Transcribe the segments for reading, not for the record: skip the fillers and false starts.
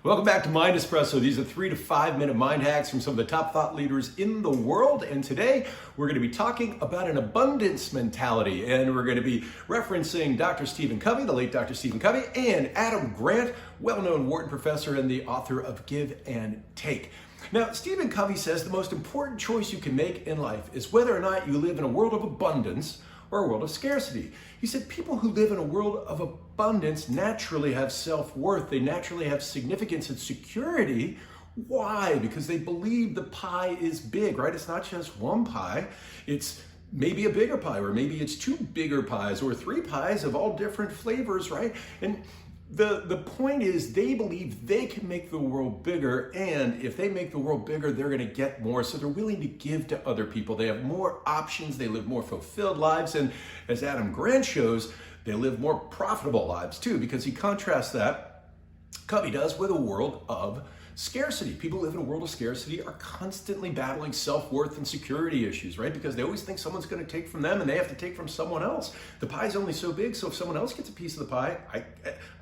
Welcome back to MindEspresso. These are 3 to 5 minute mind hacks from some of the top thought leaders in the world. And today we're going to be talking about an abundance mentality. And we're going to be referencing Dr. Stephen Covey, the late Dr. Stephen Covey, and Adam Grant, well-known Wharton professor and the author of Give and Take. Now, Stephen Covey says the most important choice you can make in life is whether or not you live in a world of abundance or a world of scarcity. He said people who live in a world of abundance naturally have self-worth. They naturally have significance and security. Why? Because they believe the pie is big, right? It's not just one pie. It's maybe a bigger pie, or maybe it's 2 bigger pies, or 3 pies of all different flavors, right? And the point is they believe they can make the world bigger, and if they make the world bigger, they're going to get more, so they're willing to give to other people. They have more options, they live more fulfilled lives, and as Adam Grant shows, they live more profitable lives too, because he contrasts that, Covey does, with a world of scarcity. People who live in a world of scarcity are constantly battling self-worth and security issues, right? Because they always think someone's going to take from them and they have to take from someone else. The pie's only so big, so if someone else gets a piece of the pie,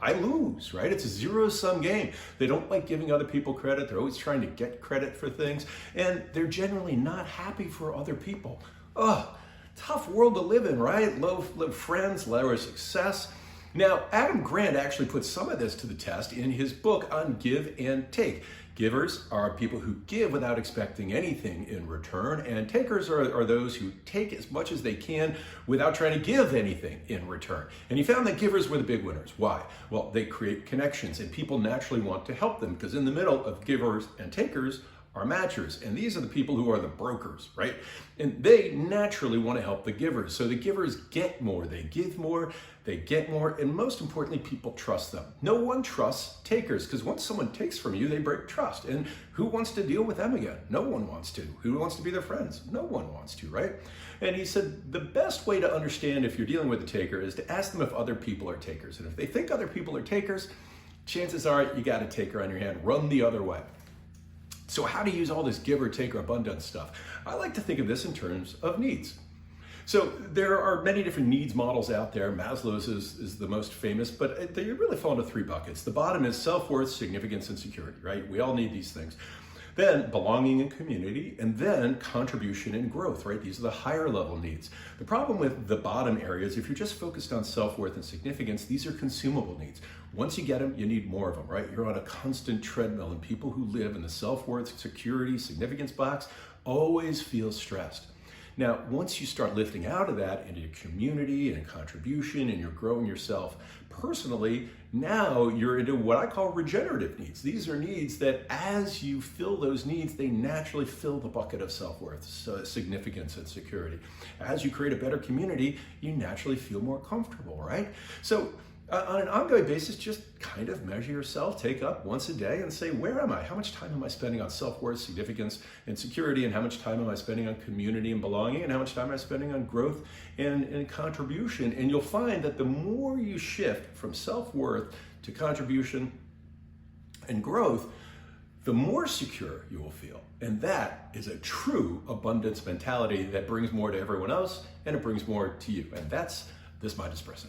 I lose, right? It's a zero-sum game. They don't like giving other people credit. They're always trying to get credit for things, and they're generally not happy for other people. Tough world to live in, right? Low friends, lower success. Now, Adam Grant actually put some of this to the test in his book on Give and Take. Givers are people who give without expecting anything in return, and takers are those who take as much as they can without trying to give anything in return. And he found that givers were the big winners. Why? Well, they create connections, and people naturally want to help them, because in the middle of givers and takers are matchers, and these are the people who are the brokers, right? And they naturally want to help the givers. So the givers get more, they give more, they get more, and most importantly, people trust them. No one trusts takers, because once someone takes from you, they break trust. And who wants to deal with them again? No one wants to. Who wants to be their friends? No one wants to, right? And he said the best way to understand if you're dealing with a taker is to ask them if other people are takers. And if they think other people are takers, chances are you got a taker on your hand. Run the other way. So how to use all this give or take or abundance stuff? I like to think of this in terms of needs. So there are many different needs models out there. Maslow's is the most famous, but they really fall into 3 buckets. The bottom is self-worth, significance, and security, right? We all need these things. Then belonging and community, and then contribution and growth, right? These are the higher level needs. The problem with the bottom areas, if you're just focused on self-worth and significance, these are consumable needs. Once you get them, you need more of them, right? You're on a constant treadmill, and people who live in the self-worth, security, significance box always feel stressed. Now, once you start lifting out of that into your community and contribution, and you're growing yourself personally, now you're into what I call regenerative needs. These are needs that as you fill those needs, they naturally fill the bucket of self-worth, significance, and security. As you create a better community, you naturally feel more comfortable, right? So on an ongoing basis, just kind of measure yourself, take up once a day and say, where am I? How much time am I spending on self-worth, significance, and security? And how much time am I spending on community and belonging? And how much time am I spending on growth and contribution? And you'll find that the more you shift from self-worth to contribution and growth, the more secure you will feel. And that is a true abundance mentality that brings more to everyone else, and it brings more to you. And that's this MindEspresso.